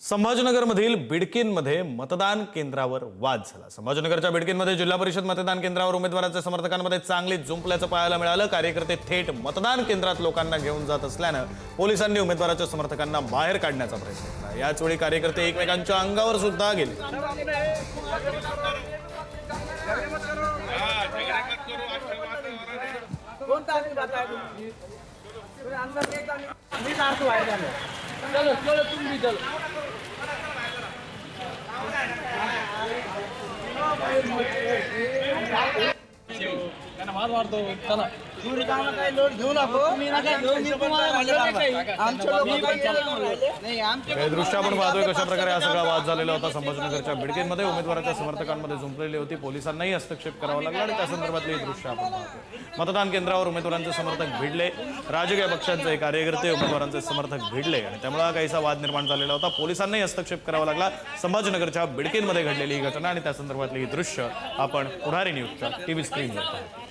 संभाजीनगरमधील बिडकीनमध्ये मतदान केंद्रावर वाद झाला। संभाजीनगरच्या बिडकीनमध्ये जिल्हा परिषद मतदान केंद्रावर उमेदवारांच्या समर्थकांमध्ये चांगली जुंपल्याचं पाहायला मिळालं। कार्यकर्ते थेट मतदान केंद्रात लोकांना घेऊन जात असल्यानं पोलिसांनी उमेदवाराच्या समर्थकांना बाहेर काढण्याचा प्रयत्न केला। याच वेळी कार्यकर्ते एकमेकांच्या अंगावर सुद्धा गेले। चलो चलो तुम भी चलो मार मारतो चला तुम्ही काय लोड घेऊ नको मी नका घेऊ मी तुम्हाला आमचे लोक नाही आमचे हे दृश्य आपण पाहतोय कशा प्रकारे हा सगळा वाद झालेला होता। संभाजीनगरच्या बिडकीनमध्ये उमेदवाराच्या समर्थकांमध्ये जुंपलेली होती। पोलिसांनाही हस्तक्षेप करावा लागला आणि त्या संदर्भातले हे दृश्य आपण पाहतोय। मतदान केंद्रावर उमेदवारांचे समर्थक भिडले, राजकीय पक्षांचे कार्यकर्ते उमेदवारांचे समर्थक भिडले आणि त्यामुळे काहीसा वाद निर्माण झालेला होता। पोलिसांनाही हस्तक्षेप करावा लागला। संभाजीनगरच्या बिडकीनमध्ये घडलेली ही घटना आणि त्या संदर्भातली ही दृश्य आपण पुढारी न्यूजच्या टीव्ही स्क्रीनवर पाहतो।